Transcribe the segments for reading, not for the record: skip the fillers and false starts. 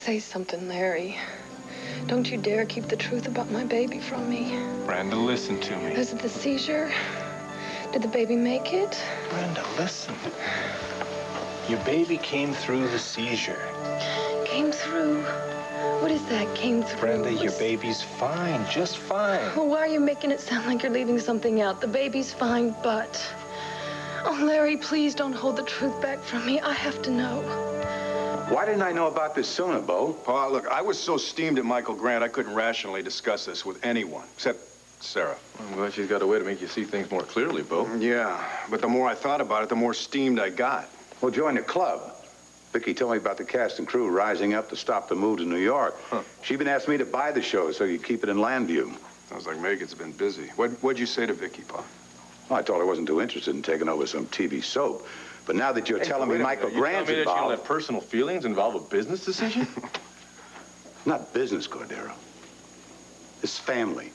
Say something, Larry. Don't you dare keep the truth about my baby from me. Brenda, listen to me. Was it the seizure? Did the baby make it? Brenda, listen. Your baby came through the seizure. Came through? What is that, came through? Brenda, your baby's fine, just fine. Well, why are you making it sound like you're leaving something out? The baby's fine, but... Oh, Larry, please don't hold the truth back from me. I have to know. Why didn't I know about this sooner, Bo? Oh, look, I was so steamed at Michael Grande, I couldn't rationally discuss this with anyone, except Sarah. I'm glad she's got a way to make you see things more clearly, Bo. Yeah, but the more I thought about it, the more steamed I got. Well, join the club. Vicky told me about the cast and crew rising up to stop the move to New York. Huh. She even asked me to buy the show so you keep it in Llanview. Sounds like Megan's been busy. What'd you say to Vicky, Pa? Well, I told her I wasn't too interested in taking over some TV soap. But now that you're telling me Michael Grande's you involved... don't let personal feelings involve a business decision? Not business, Cordero. It's family.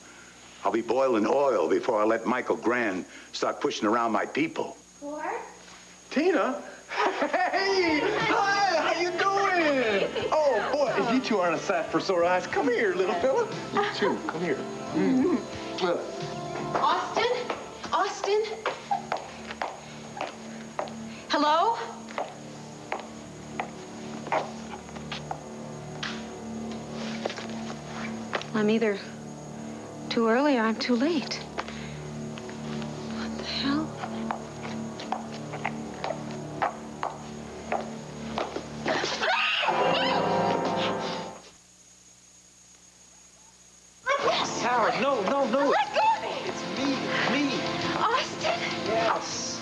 I'll be boiling oil before I let Michael Grande start pushing around my people. What? Tina? Hey! Hi! How you doing? Oh, boy, if you two aren't a sight for sore eyes, come here, little fella. You too, come here. Austin? Austin? Hello? I'm either too early or I'm too late. What the hell? Sarah, no. Let go of me! It's me. Austin! Yes.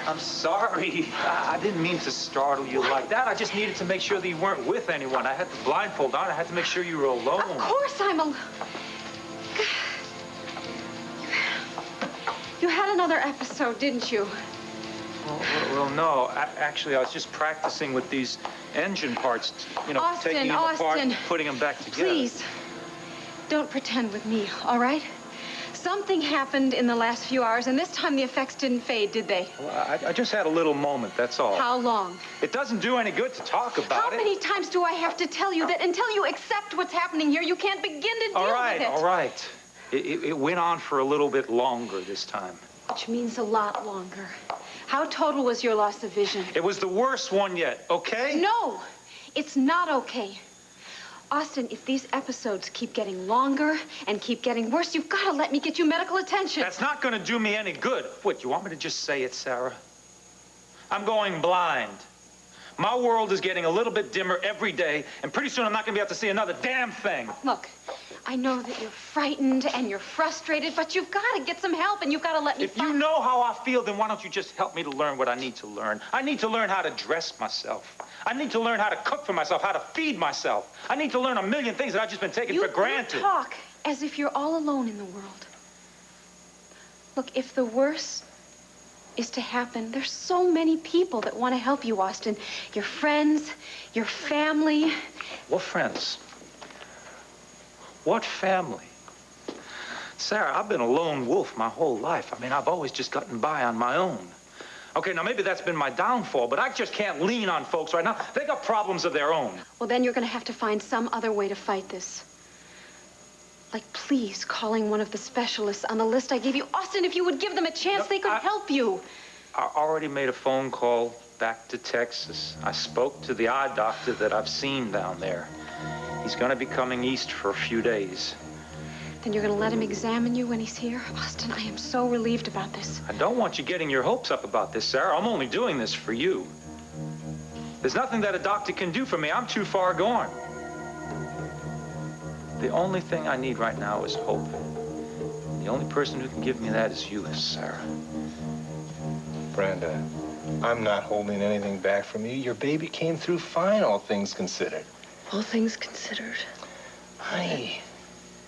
I'm sorry. I didn't mean to startle you like that. I just needed to make sure that you weren't with anyone. I had the blindfold on. I had to make sure you were alone. Of course I'm alone. You had another episode, didn't you? Well, no. Actually, I was just practicing with these engine parts, Austin, taking them apart and Austin, putting them back together. Please, don't pretend with me, all right? Something happened in the last few hours, and this time the effects didn't fade, did they? Well, I just had a little moment, that's all. How long? It doesn't do any good to talk about it. How many times do I have to tell you that until you accept what's happening here, you can't begin to deal with it? All right. It went on for a little bit longer this time. Which means a lot longer. How total was your loss of vision? It was the worst one yet, okay? No, it's not okay. Austin, if these episodes keep getting longer and keep getting worse, you've got to let me get you medical attention. That's not going to do me any good. What, you want me to just say it, Sarah? I'm going blind. My world is getting a little bit dimmer every day, and pretty soon I'm not going to be able to see another damn thing. Look, I know that you're frightened and you're frustrated, but you've got to get some help, and you've got to let me If you know how I feel, then why don't you just help me to learn what I need to learn? I need to learn how to dress myself. I need to learn how to cook for myself, how to feed myself. I need to learn a million things that I've just been taking for granted. You talk as if you're all alone in the world. Look, if the worst is to happen, there's so many people that want to help you, Austin. Your friends, your family. What friends? What family? Sarah, I've been a lone wolf my whole life. I mean, I've always just gotten by on my own. Okay, now maybe that's been my downfall, but I just can't lean on folks right now. They got problems of their own. Well, then you're going to have to find some other way to fight this. Like, please, calling one of the specialists on the list I gave you. Austin, if you would give them a chance, they could help you. I already made a phone call back to Texas. I spoke to the eye doctor that I've seen down there. He's going to be coming east for a few days. Then you're going to let him examine you when he's here? Austin, I am so relieved about this. I don't want you getting your hopes up about this, Sarah. I'm only doing this for you. There's nothing that a doctor can do for me. I'm too far gone. The only thing I need right now is hope. The only person who can give me that is you, Sarah. Brenda, I'm not holding anything back from you. Your baby came through fine, all things considered. All things considered. Honey,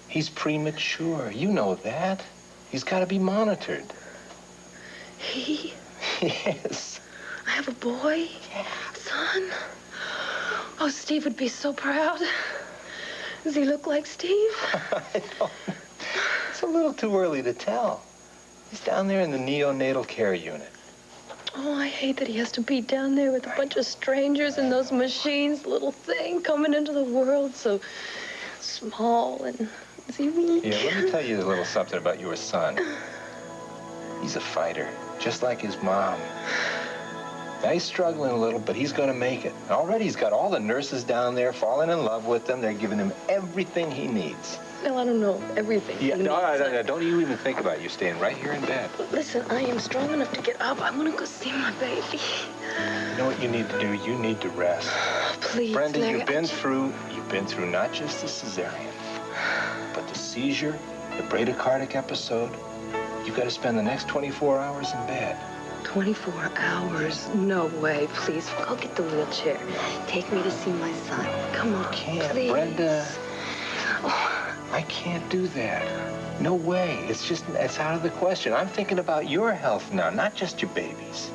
he's premature. You know that. He's got to be monitored. He? Yes. I have a boy? Yeah. Son? Oh, Steve would be so proud. Does he look like Steve? I don't. It's a little too early to tell. He's down there in the neonatal care unit. Oh, I hate that he has to be down there with a bunch of strangers and those machines, little thing, coming into the world so small and... Is he weak? Here, let me tell you a little something about your son. He's a fighter, just like his mom. Now, he's struggling a little, but he's going to make it. Already, he's got all the nurses down there falling in love with him. They're giving him everything he needs. Well, I don't know everything. Yeah, no, don't you even think about it. You're staying right here in bed. Listen, I am strong enough to get up. I want to go see my baby. You know what you need to do? You need to rest. Oh, please, Brenda, Larry, you've been through not just the cesarean, but the seizure, the bradycardic episode. You've got to spend the next 24 hours in bed. 24 hours? No way. Please, go get the wheelchair. Take me to see my son. Come on, Can't, please. Brenda. Oh. I can't do that. No way. It's out of the question. I'm thinking about your health now, not just your baby's.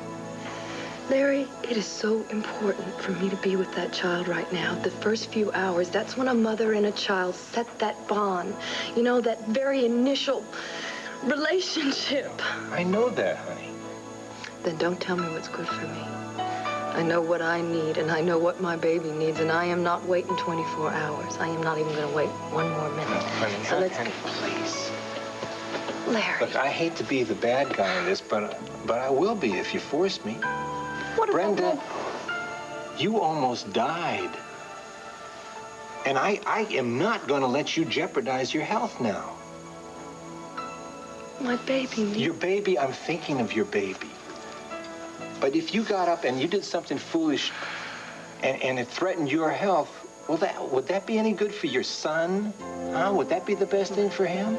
Larry, it is so important for me to be with that child right now. The first few hours, that's when a mother and a child set that bond. You know, that very initial relationship. I know that, honey. Then don't tell me what's good for me. I know what I need, and I know what my baby needs, and I am not waiting 24 hours. I am not even going to wait one more minute. No, honey, So let's... honey, please. Larry. Look, I hate to be the bad guy in this, but I will be if you force me. What if Brenda, you almost died. And I am not going to let you jeopardize your health now. My baby needs... Your baby, I'm thinking of your baby. But if you got up and you did something foolish and it threatened your health, well, would that be any good for your son? Huh? Would that be the best thing for him?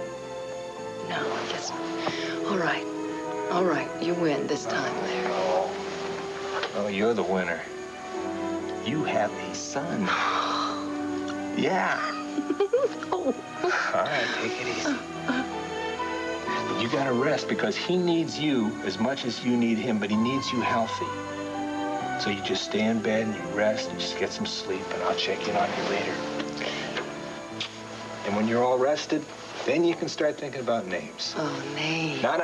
No, I guess not. All right. All right. You win this time, Larry. Oh, you're the winner. You have a son. Yeah. Oh. All right, take it easy. But you gotta rest because he needs you as much as you need him, but he needs you healthy. So you just stay in bed and you rest and just get some sleep, and I'll check in on you later. And when you're all rested, then you can start thinking about names. Oh, names. Not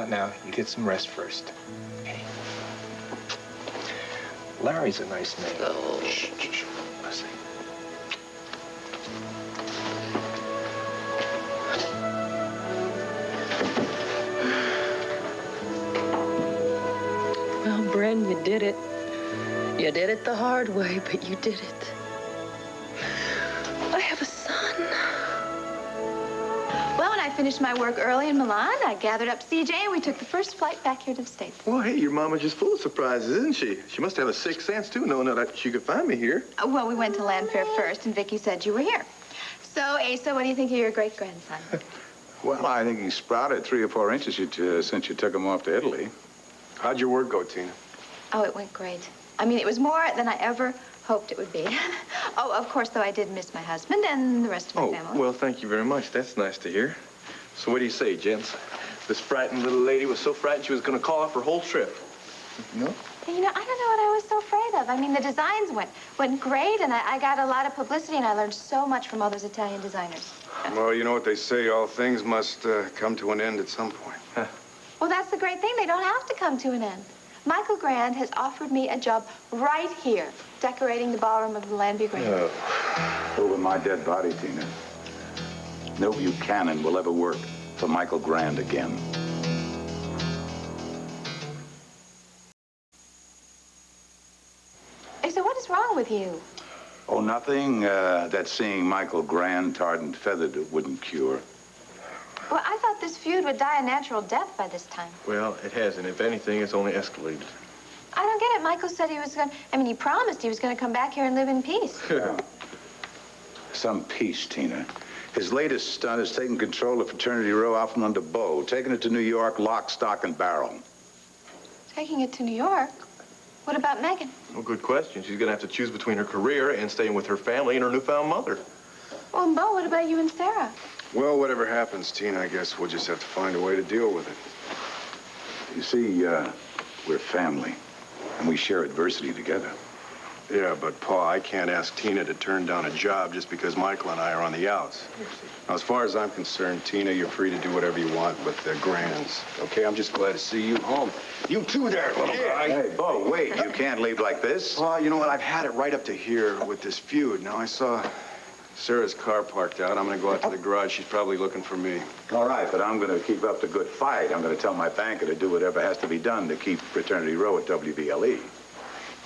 now. You get some rest first. Okay. Larry's a nice name. Oh. Shh. Listen. Well, Bren, you did it. You did it the hard way, but you did it. I have a son. Well, when I finished my work early in Milan, I gathered up CJ and we took the first flight back here to the States. Well, hey, your mama's just full of surprises, isn't she? She must have a sixth sense, too, knowing that she could find me here. Well, we went to Landfair first, and Vicky said you were here. So, Asa, what do you think of your great-grandson? Well, I think he sprouted 3 or 4 inches since you took him off to Italy. How'd your work go, Tina? Oh, it went great. I mean, it was more than I ever hoped it would be. Oh, of course, though, I did miss my husband and the rest of my family. Well, thank you very much. That's nice to hear. So what do you say, gents? This frightened little lady was so frightened she was going to call off her whole trip. No? You know, I don't know what I was so afraid of. I mean, the designs went great, and I got a lot of publicity, and I learned so much from all those Italian designers. Well, you know what they say, all things must come to an end at some point. Huh. Well, that's the great thing. They don't have to come to an end. Michael Grande has offered me a job right here, decorating the ballroom of the Llanview Grande. Over my dead body, Tina. No Buchanan will ever work for Michael Grande again. So what is wrong with you? Oh, nothing that seeing Michael Grande tarred and feathered wouldn't cure. Well, I thought this feud would die a natural death by this time. Well, it hasn't. If anything, it's only escalated. I don't get it. Michael said he was going to... I mean, he promised he was going to come back here and live in peace. Some peace, Tina. His latest stunt is taking control of Fraternity Row out from under Bo, taking it to New York, lock, stock, and barrel. Taking it to New York? What about Megan? Well, good question. She's going to have to choose between her career and staying with her family and her newfound mother. Well, and Bo, what about you and Sarah? Well, whatever happens, Tina, I guess we'll just have to find a way to deal with it. You see, we're family, and we share adversity together. Yeah, but, Pa, I can't ask Tina to turn down a job just because Michael and I are on the outs. Now, as far as I'm concerned, Tina, you're free to do whatever you want with the Grands. Okay, I'm just glad to see you home. You too there, little guy. Hey, Bo, wait. You can't leave like this. Pa, you know what? I've had it right up to here with this feud. Now, I saw Sarah's car parked out. I'm going to go out to the garage. She's probably looking for me. All right, but I'm going to keep up the good fight. I'm going to tell my banker to do whatever has to be done to keep Fraternity Row at WVLE.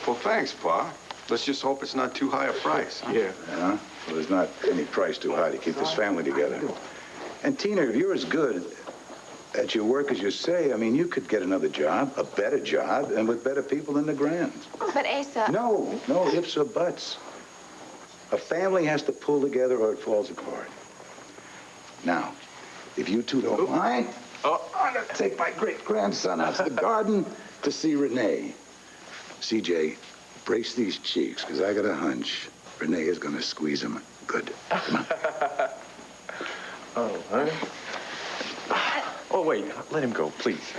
Well, thanks, Pa. Let's just hope it's not too high a price. Huh? Yeah. Well, there's not any price too high to keep this family together. And Tina, if you're as good at your work as you say, I mean, you could get another job, a better job, and with better people than the Grands. But Asa... No ifs or buts. A family has to pull together or it falls apart. Now, if you two don't mind, I'm going to take my great-grandson out to the garden to see Renee. CJ, brace these cheeks, because I got a hunch Renee is going to squeeze them good. Come on. Oh, honey. Oh, wait. Let him go, please.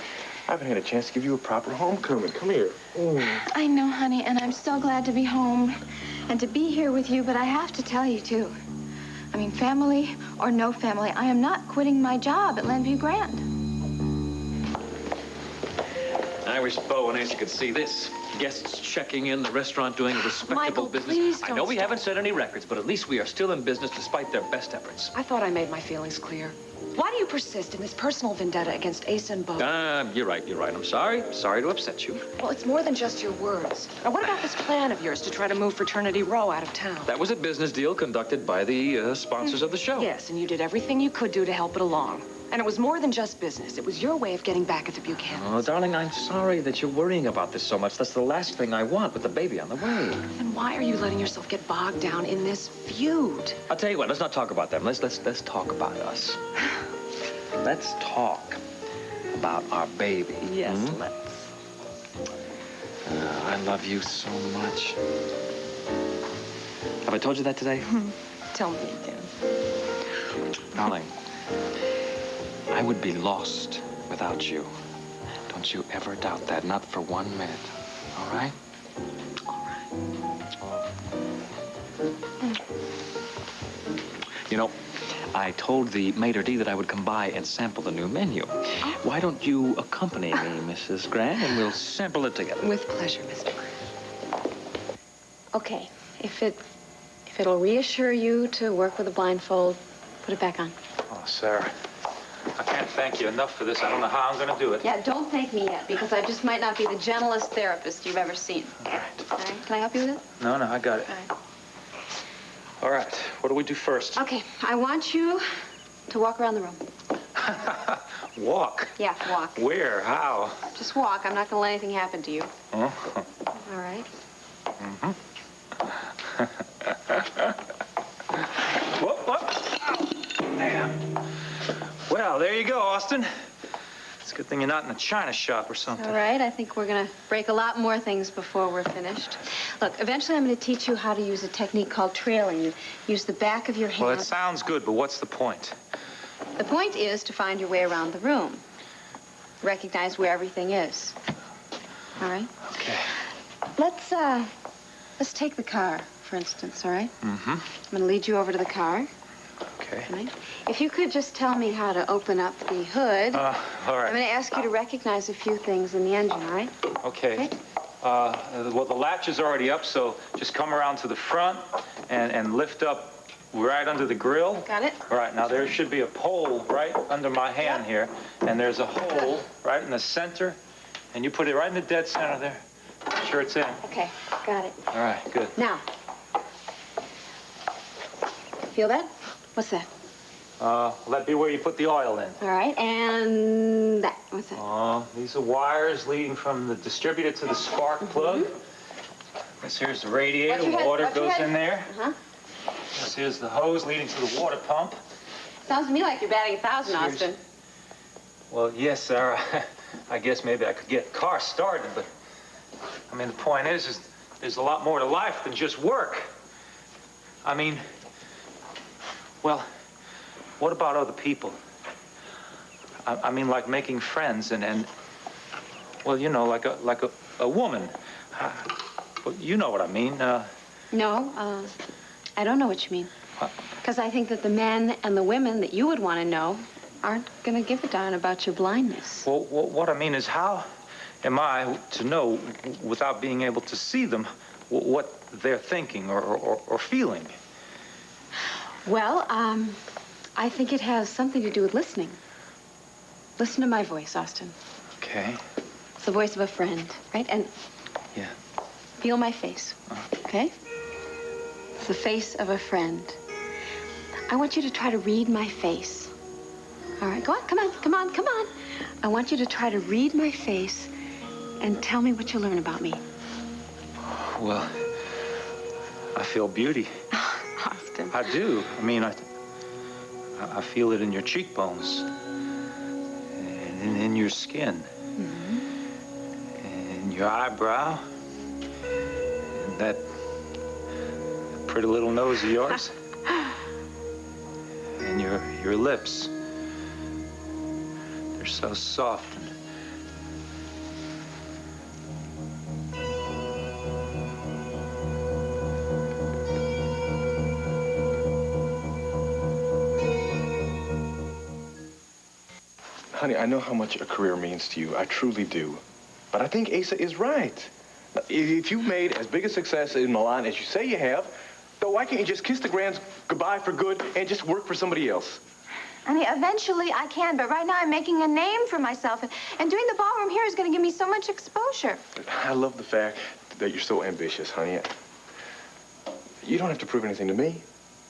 I haven't had a chance to give you a proper homecoming. Come here. I know, honey, and I'm so glad to be home and to be here with you, but I have to tell you, too. I mean, family or no family, I am not quitting my job at Llanview Grande. I wish Bo and Asa could see this. Guests checking in, the restaurant doing a respectable Michael, business. please I don't know we stop. haven't set any records, but at least we are still in business despite their best efforts. I thought I made my feelings clear. Why do you persist in this personal vendetta against Asa and Bo? You're right. I'm sorry. Sorry to upset you. Well, it's more than just your words. Now, what about this plan of yours to try to move Fraternity Row out of town? That was a business deal conducted by the sponsors of the show. Yes, and you did everything you could do to help it along. And it was more than just business. It was your way of getting back at the Buchanans. Oh, darling, I'm sorry that you're worrying about this so much. That's the last thing I want with the baby on the way. Then why are you letting yourself get bogged down in this feud? I'll tell you what, let's not talk about them. Let's talk about us. Let's talk about our baby. Yes, let's. I love you so much. Have I told you that today? Tell me again. Darling, I would be lost without you. Don't you ever doubt that, not for 1 minute. All right? All right. You know, I told the maitre d' that I would come by and sample the new menu. Oh. Why don't you accompany me, Mrs. Grant, and we'll sample it together? With pleasure, Mr. Grant. Okay, if it'll reassure you to work with a blindfold, put it back on. Oh, Sarah, I can't thank you enough for this. I don't know how I'm going to do it. Yeah, don't thank me yet, because I just might not be the gentlest therapist you've ever seen. All right. All right, can I help you with it? No, I got it. All right. All right, what do we do first? Okay, I want you to walk around the room. Walk? Yeah, walk. Where? How? Just walk. I'm not going to let anything happen to you. Oh. All right. Mm-hmm. Whoop. There. Well, there you go, Austin. It's a good thing you're not in a china shop or something. All right, I think we're going to break a lot more things before we're finished. Look, eventually I'm going to teach you how to use a technique called trailing. You use the back of your hand. Well, it sounds good, but what's the point? The point is to find your way around the room. Recognize where everything is. All right? Okay. Let's take the car, for instance, all right? Mm-hmm. I'm going to lead you over to the car. Okay. All right? If you could just tell me how to open up the hood. All right. I'm going to ask you to recognize a few things in the engine, all right? Okay. Well, the latch is already up, so just come around to the front and lift up right under the grill. Got it? All right, now there should be a pole right under my hand here, and there's a hole right in the center, and you put it right in the dead center there. Sure it's in. Okay, got it. All right, good. Now, feel that? What's that? Will that be where you put the oil in? All right, and that. What's that? These are wires leading from the distributor to the spark plug. This here's the radiator. Watch your head, Water watch your goes head. in there. Uh-huh. This here's the hose leading to the water pump. Sounds to me like you're batting 1,000, Here's- Austin. Well, yes, Sarah. I guess maybe I could get the car started, but I mean, the point is there's a lot more to life than just work. I mean, well, what about other people? I mean, like making friends and well, you know, like a woman. Well, you know what I mean. No, I don't know what you mean. Because I think that the men and the women that you would want to know aren't going to give a darn about your blindness. Well, what I mean is, how am I to know, without being able to see them, what they're thinking or feeling? Well, I think it has something to do with listening. Listen to my voice, Austin. Okay. It's the voice of a friend, right? And Yeah. feel my face, okay? It's the face of a friend. I want you to try to read my face. All right, go on, come on, come on, come on. I want you to try to read my face and tell me what you learn about me. Well, I feel beauty. Austin. I do. I mean, I feel it in your cheekbones, and in your skin, in your eyebrow, and that pretty little nose of yours, and your lips. They're so soft. Honey, I know how much a career means to you. I truly do. But I think Asa is right. If you've made as big a success in Milan as you say you have, then why can't you just kiss the Grands goodbye for good and just work for somebody else? I mean, eventually I can, but right now I'm making a name for myself. And doing the ballroom here is going to give me so much exposure. I love the fact that you're so ambitious, honey. You don't have to prove anything to me.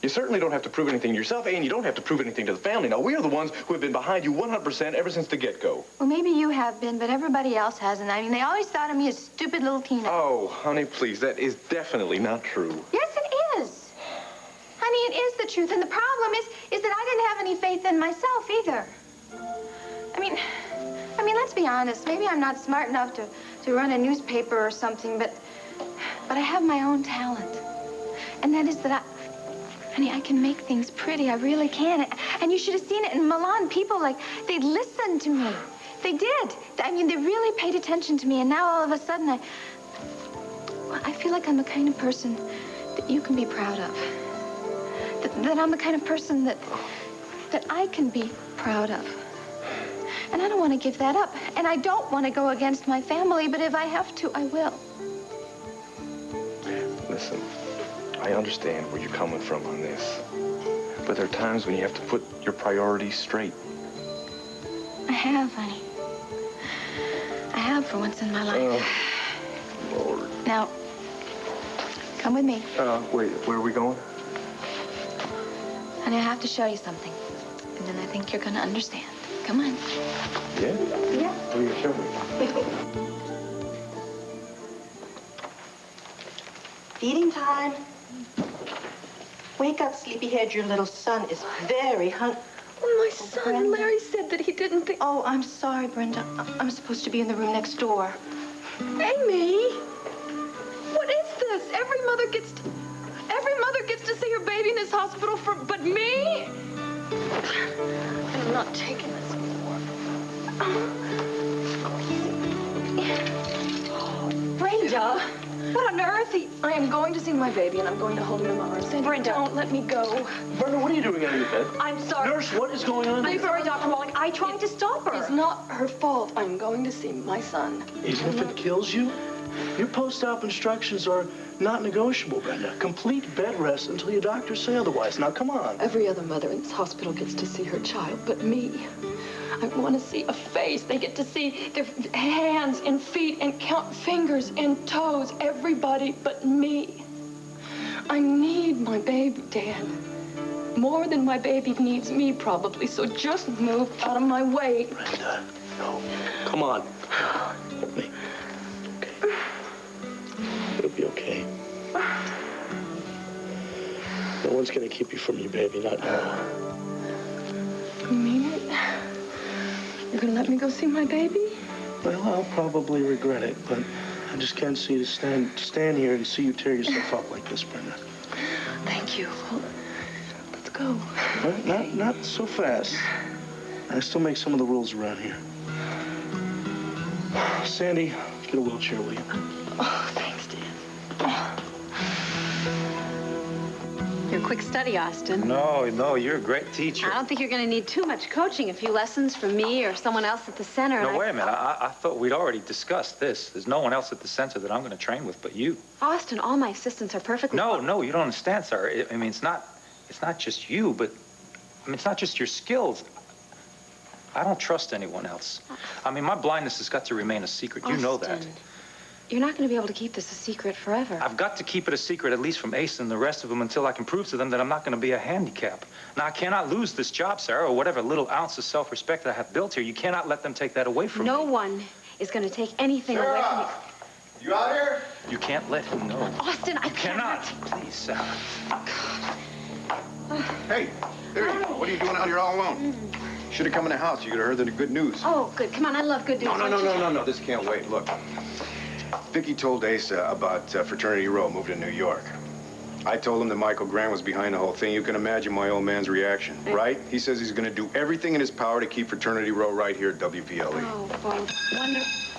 You certainly don't have to prove anything to yourself, and you don't have to prove anything to the family. Now, we are the ones who have been behind you 100% ever since the get-go. Well, maybe you have been, but everybody else hasn't. I mean, they always thought of me as stupid little Tina. Oh, honey, please, that is definitely not true. Yes, it is. Honey, it is the truth, and the problem is that I didn't have any faith in myself either. I mean, let's be honest. Maybe I'm not smart enough to run a newspaper or something, but I have my own talent. And that is that Honey, I can make things pretty. I really can. And you should have seen it in Milan. People, they listened to me. They did. I mean, they really paid attention to me. And now all of a sudden, I feel like I'm the kind of person that you can be proud of. That I'm the kind of person that I can be proud of. And I don't want to give that up. And I don't want to go against my family, but if I have to, I will. Listen, I understand where you're coming from on this. But there are times when you have to put your priorities straight. I have, honey. I have for once in my life. Lord. Now, come with me. Wait, where are we going? Honey, I have to show you something. And then I think you're going to understand. Come on. Yeah? Yeah. What are you going to show me? Feeding time. Wake up, sleepyhead. Your little son is very hungry. Oh, my son, Brenda. Larry said that he didn't think... Oh, I'm sorry, Brenda. I'm supposed to be in the room next door. Amy! What is this? Every mother gets to see her baby in this hospital but me? I'm not taking this anymore. Brenda! What on earth? I am going to see my baby, and I'm going to hold him in my arms. Sandy, Brenda. don't let me go. Brenda, what are you doing out of your bed? I'm sorry. Nurse, what is going on? I'm sorry, Dr. Wallach. I tried to stop her. It's not her fault. I'm going to see my son. Even if it kills you? Your post-op instructions are not negotiable, Brenda. Complete bed rest until your doctors say otherwise. Now, come on. Every other mother in this hospital gets to see her child, but me. I want to see a face. They get to see their hands and feet and count fingers and toes. Everybody but me. I need my baby, Dad. More than my baby needs me, probably. So just move out of my way. Brenda, no. Come on. Help me. Okay. It'll be okay. No one's gonna keep you from your baby, not now. You mean it? You're gonna let me go see my baby? Well, I'll probably regret it, but I just can't see you stand here and see you tear yourself up like this, Brenda. Thank you. Well, let's go. Not so fast. I still make some of the rules around here. Sandy, get a wheelchair, will you? Oh, thanks, Dad. quick study, Austin. No, you're a great teacher. I don't think you're going to need too much coaching. A few lessons from me or someone else at the center. No, wait a minute. I thought we'd already discussed this. There's no one else at the center that I'm going to train with but you. Austin, all my assistants are perfectly... No, you don't understand, sir. I mean, it's not just you, but... I mean, it's not just your skills. I don't trust anyone else. I mean, my blindness has got to remain a secret. Austin, you know that. You're not going to be able to keep this a secret forever. I've got to keep it a secret, at least from Ace and the rest of them, until I can prove to them that I'm not going to be a handicap. Now, I cannot lose this job, Sarah, or whatever little ounce of self-respect that I have built here. You cannot let them take that away from me. No one is going to take anything away from you. You out here? You can't let him know. Austin, I cannot. Please, Sarah. Hey, there you go. What are you doing out here all alone? Should have come in the house. You could have heard the good news. Oh, good. Come on, I love good news. No. This can't wait. Look, Vicky told Asa about Fraternity Row moving to New York. I told him that Michael Grant was behind the whole thing. You can imagine my old man's reaction, right? He says he's going to do everything in his power to keep Fraternity Row right here at WPLE. Oh, Bo, wonderful.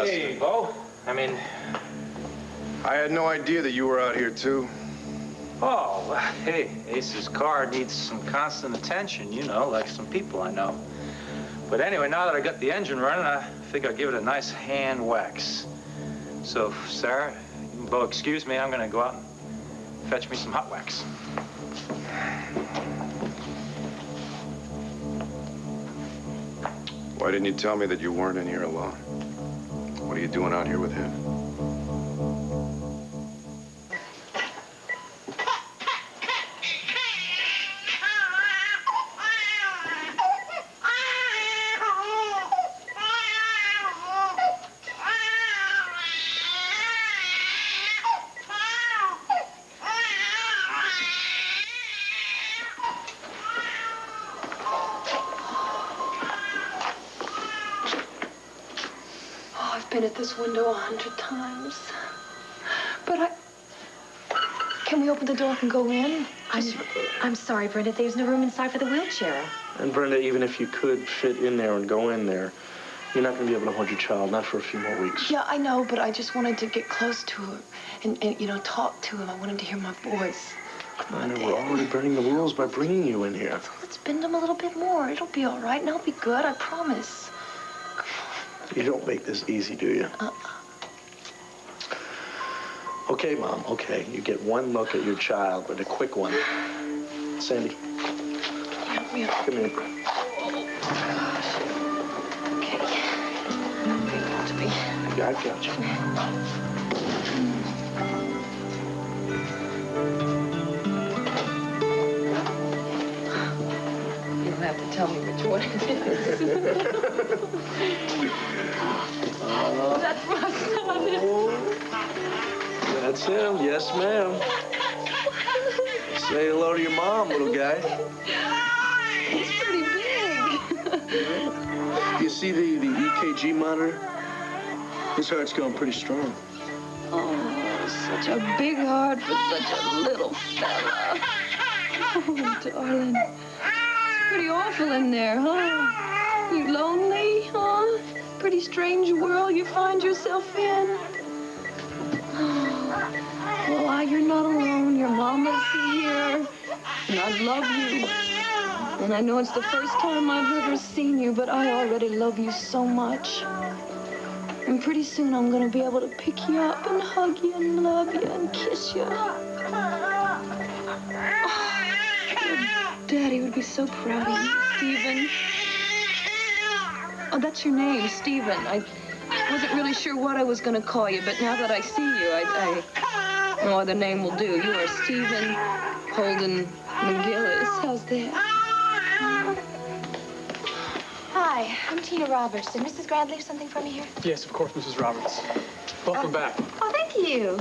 Hey, Bo. I mean... I had no idea that you were out here, too. Oh, well, hey, Ace's car needs some constant attention, you know, like some people I know. But anyway, now that I got the engine running, I think I'll give it a nice hand wax. So, Sarah, Bo, excuse me, I'm going to go out and fetch me some hot wax. Why didn't you tell me that you weren't in here alone? What are you doing out here with him? Been at this window 100 times. But Can we open the door and go in? I'm sorry, Brenda. There's no room inside for the wheelchair. And Brenda, even if you could fit in there and go in there, you're not going to be able to hold your child, not for a few more weeks. Yeah, I know, but I just wanted to get close to her and you know, talk to him. I want him to hear my voice. Come on, we're already burning the rules by bringing you in here. Let's bend him a little bit more. It'll be all right, and I'll be good, I promise. You don't make this easy, do you? Okay, Mom, okay. You get one look at your child, but a quick one. Sandy. Help me up. Come here. Okay. Bring it to me. Yeah, I got you. You don't have to tell me which one it is. That's my son. That's him. Yes, ma'am. Say hello to your mom, little guy. He's pretty big. You see the EKG monitor? His heart's going pretty strong. Oh, such a big heart for such a little fella. Oh, darling. Pretty awful in there, huh? You lonely, huh? Pretty strange world you find yourself in. Well, you're not alone. Your mama's here. And I love you. And I know it's the first time I've ever seen you, but I already love you so much. And pretty soon I'm going to be able to pick you up and hug you and love you and kiss you. Oh, your Daddy would be so proud of you, Stephen. Oh, that's your name, Stephen. I wasn't really sure what I was going to call you, but now that I see you, no other name will do. You are Stephen Holden McGillis. How's that? Hi, I'm Tina Roberts. Did Mrs. Grande leave something for me here? Yes, of course, Mrs. Roberts. Welcome back. Oh, thank you.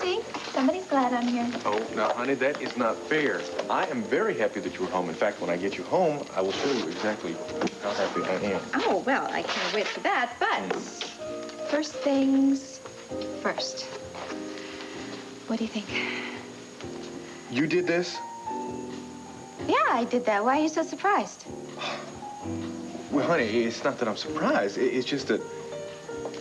See? Somebody's glad I'm here. Oh, now, honey, that is not fair. I am very happy that you're home. In fact, when I get you home, I will show you exactly how happy I am. Oh, well, I can't wait for that, but first things first. What do you think? You did this? Yeah, I did that. Why are you so surprised? Well, honey, it's not that I'm surprised. It's just that...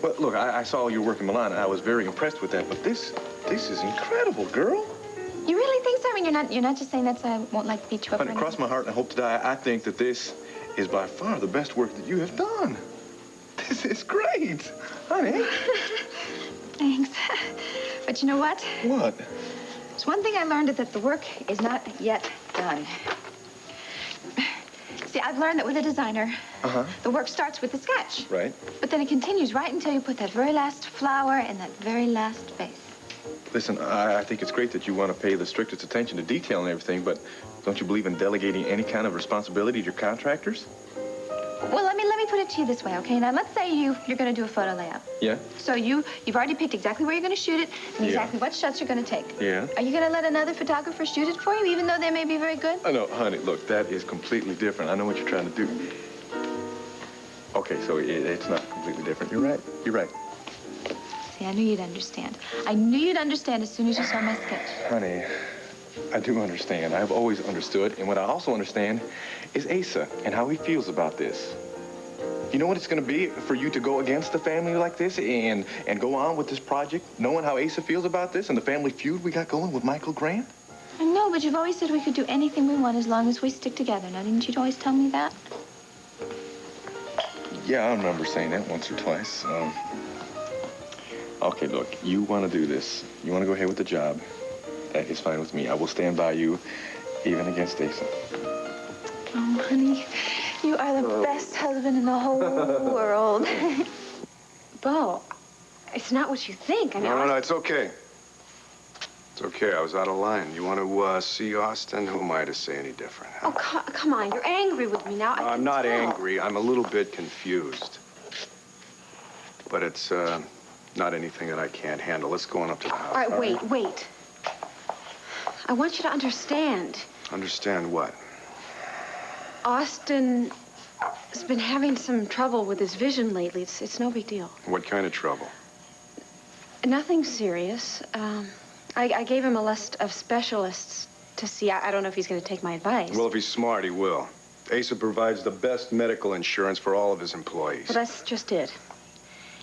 Well, look, I saw your work in Milan, and I was very impressed with that. But this is incredible, girl. You mean, you're not just saying that so I won't like beat you up. Honey, cross my heart and hope to die. I think that this is by far the best work that you have done. This is great, honey. Thanks. But you know what? What? There's one thing I learned is that the work is not yet done. See, I've learned that with a designer, the work starts with the sketch. Right. But then it continues right until you put that very last flower in that very last vase. Listen, I think it's great that you want to pay the strictest attention to detail and everything, but don't you believe in delegating any kind of responsibility to your contractors? Well, let me put it to you this way, okay? Now, let's say you're going to do a photo layout. Yeah? So you've already picked exactly where you're going to shoot it and exactly what shots you're going to take. Yeah. Are you going to let another photographer shoot it for you, even though they may be very good? Oh, no, honey, look, that is completely different. I know what you're trying to do. Okay, so it's not completely different. You're right. You're right. See, I knew you'd understand. I knew you'd understand as soon as you saw my sketch. Honey, I do understand. I've always understood. And what I also understand is Asa and how he feels about this. You know what it's going to be for you to go against the family like this and go on with this project, knowing how Asa feels about this and the family feud we got going with Michael Grant? I know, but you've always said we could do anything we want as long as we stick together. Now, didn't you always tell me that? Yeah, I remember saying that once or twice. Okay, look, you want to do this. You want to go ahead with the job. That is fine with me. I will stand by you, even against Asa. Oh, honey, you are the best husband in the whole world. Bo, it's not what you think. I mean, No, it's okay. It's okay. I was out of line. You want to see Austin? Who am I to say any different? Huh? Oh, come on. You're angry with me now. No, I'm not angry. I'm a little bit confused. But it's not anything that I can't handle. Let's go on up to the house. All right, wait. I want you to understand. Understand what? Austin has been having some trouble with his vision lately. It's no big deal. What kind of trouble? Nothing serious. I gave him a list of specialists to see. I don't know if he's going to take my advice. Well, if he's smart, he will. Asa provides the best medical insurance for all of his employees. Well, that's just it.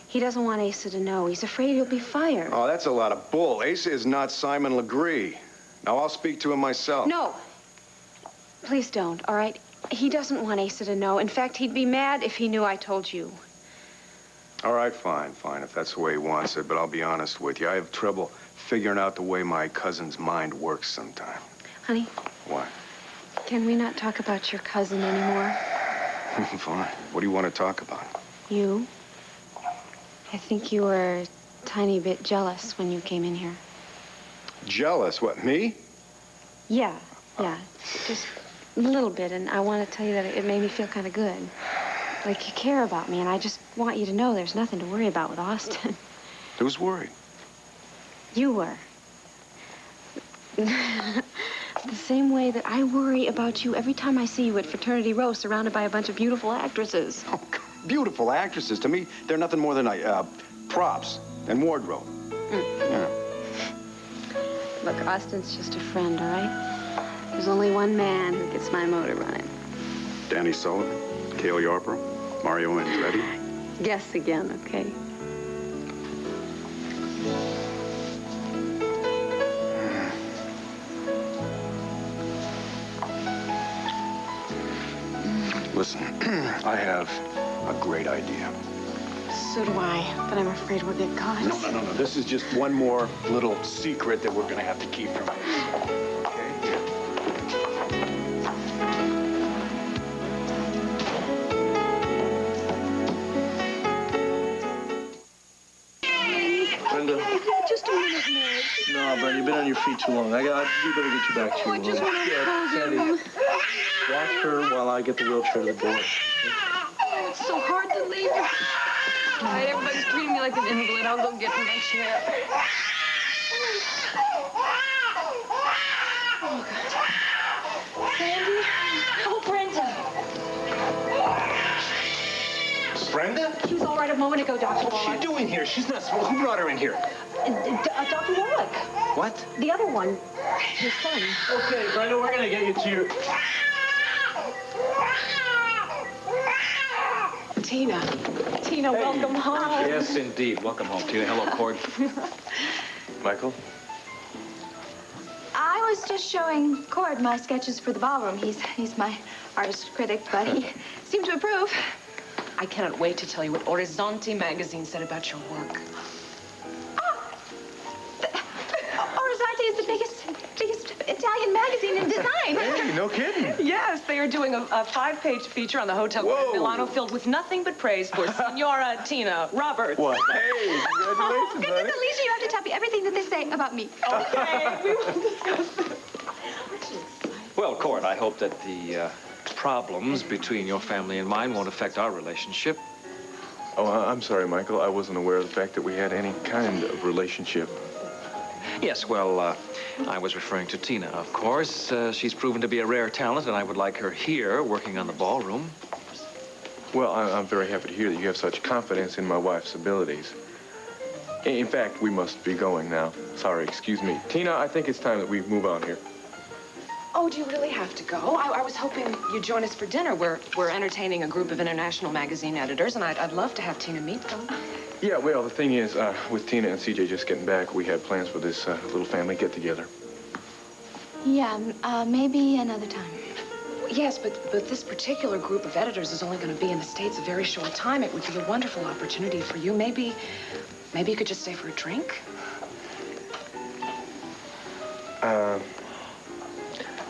He doesn't want Asa to know. He's afraid he'll be fired. Oh, that's a lot of bull. Asa is not Simon Legree. Now, I'll speak to him myself. No. Please don't, all right? He doesn't want Asa to know. In fact, he'd be mad if he knew I told you. All right, fine, if that's the way he wants it. But I'll be honest with you. I have trouble figuring out the way my cousin's mind works sometime. Honey? What? Can we not talk about your cousin anymore? Fine. What do you want to talk about? You. I think you were a tiny bit jealous when you came in here. Jealous? What, me? Yeah. Just a little bit, and I want to tell you that it made me feel kind of good. Like you care about me, and I just want you to know there's nothing to worry about with Austin. Who's worried? You were. The same way that I worry about you every time I see you at Fraternity Row surrounded by a bunch of beautiful actresses. Oh, beautiful actresses. To me, they're nothing more than props and wardrobe. Yeah. Look, Austin's just a friend, all right? There's only one man who gets my motor running. Danny Sullivan, Cale Yarborough, Mario Andretti. Guess again, okay? Listen, I have a great idea. So do I, but I'm afraid we'll get caught. No. This is just one more little secret that we're going to have to keep from you. Okay? Brenda. Just a minute, Ned. No, Brenda, you've been on your feet too long. We better get you back to your room. I just want to hold Sandy, him. watch her while I get the wheelchair to the door. Oh, it's so hard to leave him. All right, everybody's treating me like an invalid. I'll go get in my chair. Oh, God. Sandy? Oh, Brenda. Brenda? She was all right a moment ago, Dr. What's she doing here? She's not. Who brought her in here? Dr. Warwick. What? The other one. His son. Okay, Brenda, we're going to get you to your... Tina, welcome home. Yes, indeed. Welcome home, Tina. Hello, Cord. Michael? I was just showing Cord my sketches for the ballroom. He's my artist critic, but he seemed to approve. I cannot wait to tell you what Orizzonte magazine said about your work. Orizzonte is the biggest Italian magazine in design. Hey, no kidding. Yes, they are doing a 5-page feature on the Hotel Grand Milano filled with nothing but praise for Signora Tina Roberts. What? Hey, congratulations, Goodness, honey. Alicia, you have to tell me everything that they say about me. Okay, we will discuss this. Well, Cord, I hope that the problems between your family and mine won't affect our relationship. Oh, I'm sorry, Michael. I wasn't aware of the fact that we had any kind of relationship. Yes, well, I was referring to Tina, of course. She's proven to be a rare talent, and I would like her here working on the ballroom. Well, I'm very happy to hear that you have such confidence in my wife's abilities. In fact, we must be going now. Sorry, excuse me. Tina, I think it's time that we move on here. Oh, do you really have to go? I was hoping you'd join us for dinner. We're entertaining a group of international magazine editors, and I'd love to have Tina meet them. Yeah, well, the thing is, with Tina and CJ just getting back, we had plans for this little family get-together. Yeah, maybe another time. Yes, but this particular group of editors is only going to be in the States a very short time. It would be a wonderful opportunity for you. Maybe you could just stay for a drink?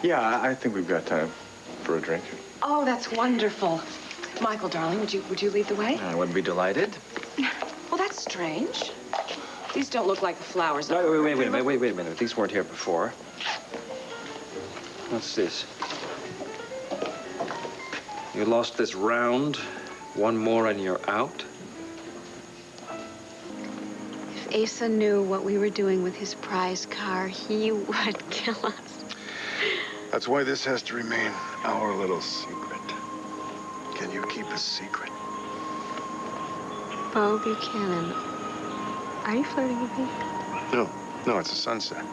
Yeah, I think we've got time for a drink. Oh, that's wonderful. Michael, darling, would you lead the way? I would be delighted. Well, that's strange. These don't look like the flowers. Wait a minute. These weren't here before. What's this? You lost this round. One more and you're out. If Asa knew what we were doing with his prize car, he would kill us. That's why this has to remain our little secret. Can you keep a secret? Bo Buchanan, are you flirting with me? No, it's a sunset.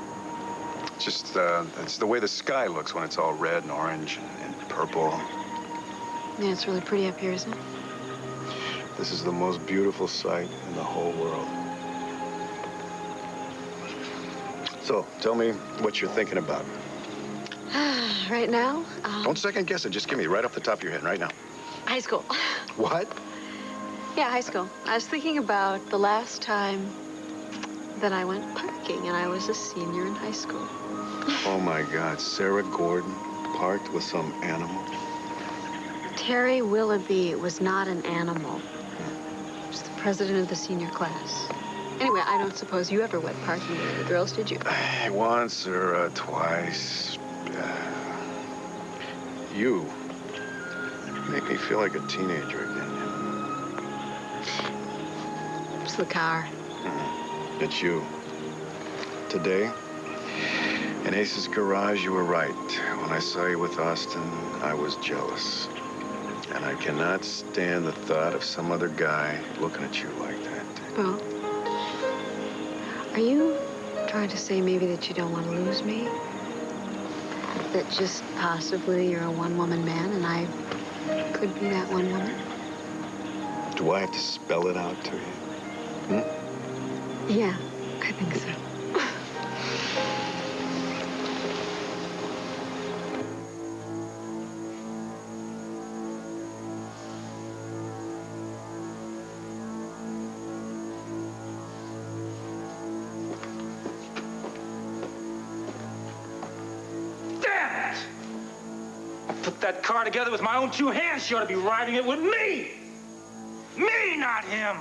It's just, it's the way the sky looks when it's all red and orange and purple. Yeah, it's really pretty up here, isn't it? This is the most beautiful sight in the whole world. So, tell me what you're thinking about. Right now? Don't second guess it. Just give me right off the top of your head right now. High school. What? Yeah, high school. I was thinking about the last time that I went parking, and I was a senior in high school. Oh, my God. Sarah Gordon parked with some animal? Terry Willoughby was not an animal. He was the president of the senior class. Anyway, I don't suppose you ever went parking with the girls, did you? Once or twice. You make me feel like a teenager again. It's the car. It's you. Today, in Ace's garage, you were right. When I saw you with Austin, I was jealous. And I cannot stand the thought of some other guy looking at you like that. Well, are you trying to say maybe that you don't want to lose me? That just possibly you're a one-woman man and I could be that one woman? Do I have to spell it out to you? Yeah, I think so. Put that car together with my own two hands. She ought to be riding it with me. Me, not him.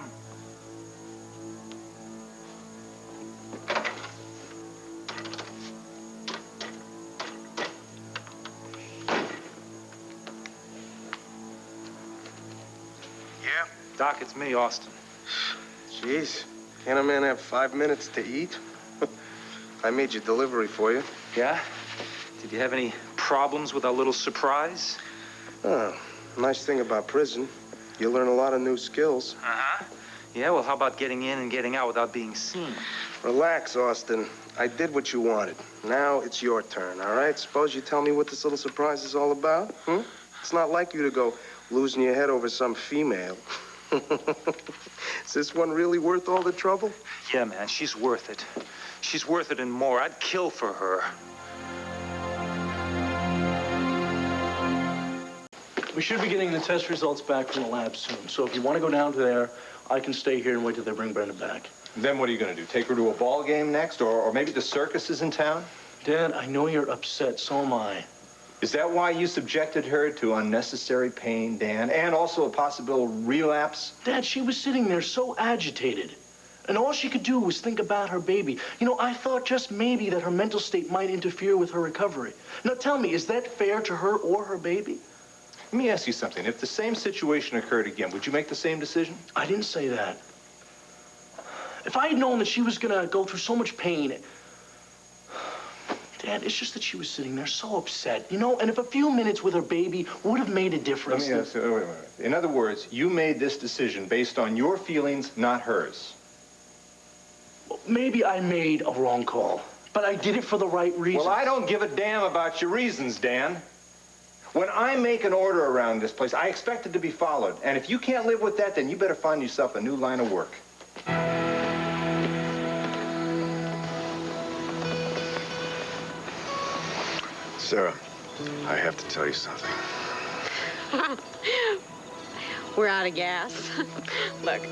Yeah? Doc, it's me, Austin. Jeez, can't a man have 5 minutes to eat? I made your delivery for you. Yeah? Did you have any problems with our little surprise? Nice thing about prison, you learn a lot of new skills. Uh-huh. Yeah, well, how about getting in and getting out without being seen? Relax, Austin. I did what you wanted. Now it's your turn, all right? Suppose you tell me what this little surprise is all about, It's not like you to go losing your head over some female. Is this one really worth all the trouble? Yeah, man, she's worth it. She's worth it and more. I'd kill for her. We should be getting the test results back from the lab soon. So if you want to go down to there, I can stay here and wait till they bring Brenda back. Then what are you going to do? Take her to a ball game next? Or maybe the circus is in town? Dad, I know you're upset. So am I. Is that why you subjected her to unnecessary pain, Dan? And also a possible relapse? Dad, she was sitting there so agitated. And all she could do was think about her baby. You know, I thought just maybe that her mental state might interfere with her recovery. Now tell me, is that fair to her or her baby? Let me ask you something. If the same situation occurred again, would you make the same decision? I didn't say that. If I had known that she was going to go through so much pain... Dad, it's just that she was sitting there so upset, you know? And if a few minutes with her baby would have made a difference... Let me ask you, wait. In other words, you made this decision based on your feelings, not hers. Maybe I made a wrong call, but I did it for the right reasons. Well, I don't give a damn about your reasons, Dan. When I make an order around this place, I expect it to be followed. And if you can't live with that, then you better find yourself a new line of work. Sarah, I have to tell you something. We're out of gas. Look,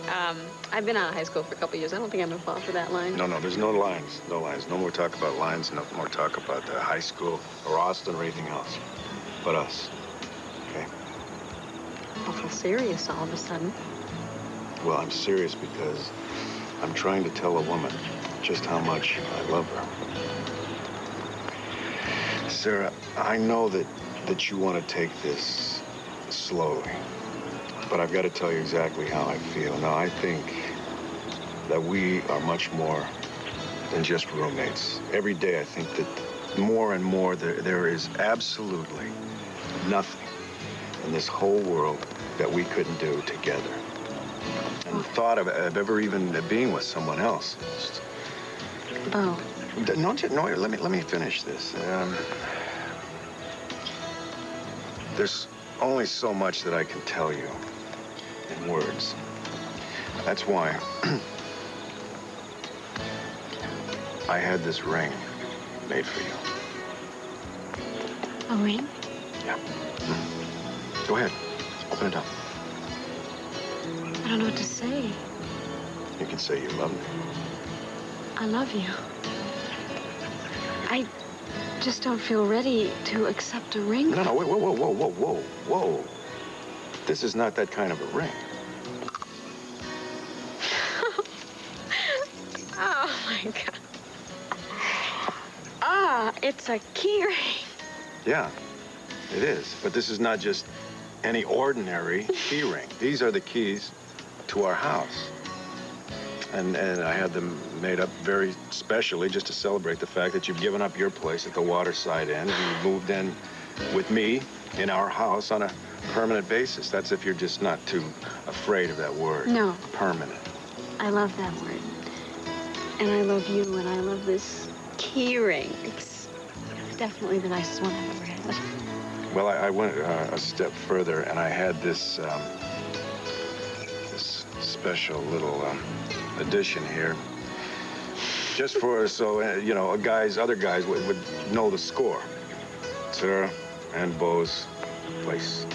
I've been out of high school for a couple years. I don't think I'm gonna fall for that line. No, there's no lines. No lines. No more talk about lines. No more talk about high school or Austin or anything else. But us. Okay? Awful serious all of a sudden. Well, I'm serious because I'm trying to tell a woman just how much I love her. Sarah, I know that you want to take this slowly. But I've got to tell you exactly how I feel. Now, I think that we are much more than just roommates. Every day, I think that more and more there is absolutely nothing in this whole world that we couldn't do together. And the thought of ever even being with someone else. Oh. No, let me finish this. There's only so much that I can tell you in words. That's why I had this ring made for you. A ring? Yeah. Go ahead. Open it up. I don't know what to say. You can say you love me. I love you. I just don't feel ready to accept a ring. No, wait, whoa. This is not that kind of a ring. Oh, my God. Ah, it's a key ring. Yeah, it is. But this is not just any ordinary key ring. These are the keys to our house. And I had them made up very specially just to celebrate the fact that you've given up your place at the Waterside Inn and you moved in with me in our house on a permanent basis. That's if you're just not too afraid of that word. No. Permanent. I love that word. And I love you, and I love this key ring. It's definitely the nicest one I've ever had. Well, I went a step further, and I had this, this special little addition here. Just for, so, you know, other guys would know the score. Sarah and Beau's place.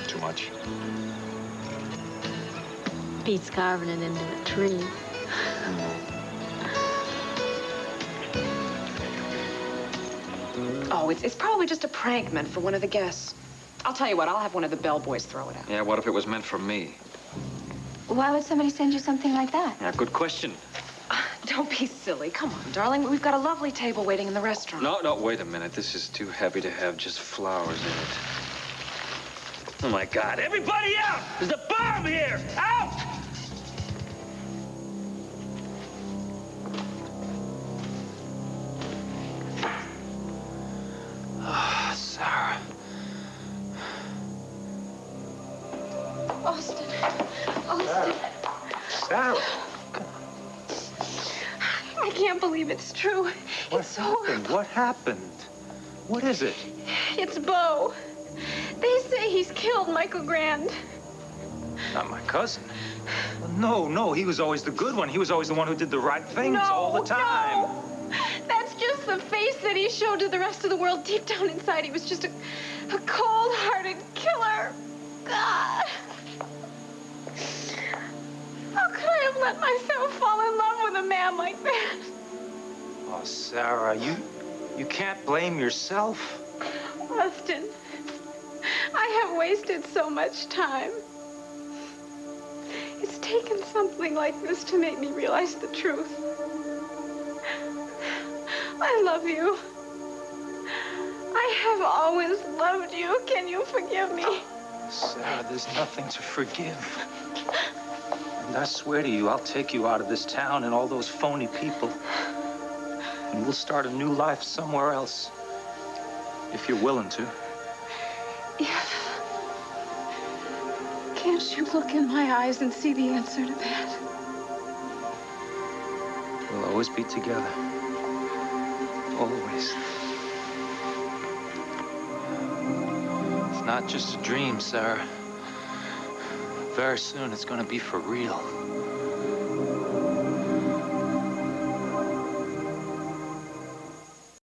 Too much? Beats carving it into a tree. Oh, it's probably just a prank meant for one of the guests. I'll tell you what, I'll have one of the bellboys throw it out. Yeah, what if it was meant for me? Why would somebody send you something like that? Yeah, good question. Don't be silly. Come on, darling. We've got a lovely table waiting in the restaurant. No, wait a minute. This is too heavy to have just flowers in it. Oh, my God. Everybody out! There's a bomb here! Out! Sarah. Austin. Sarah. I can't believe it's true. What happened? What is it? It's Beau. They say he's killed Michael Grande. Not my cousin. No, he was always the good one. He was always the one who did the right things all the time. No. That's just the face that he showed to the rest of the world, deep down inside, he was just a cold-hearted killer. God. How could I have let myself fall in love with a man like that? Oh, Sarah, you can't blame yourself. Austin, I have wasted so much time. It's taken something like this to make me realize the truth. I love you. I have always loved you. Can you forgive me? Sarah, there's nothing to forgive. And I swear to you, I'll take you out of this town and all those phony people. And we'll start a new life somewhere else. If you're willing to. Yes. Can't you look in my eyes and see the answer to that? We'll always be together. Always. It's not just a dream, Sarah. Very soon it's gonna be for real.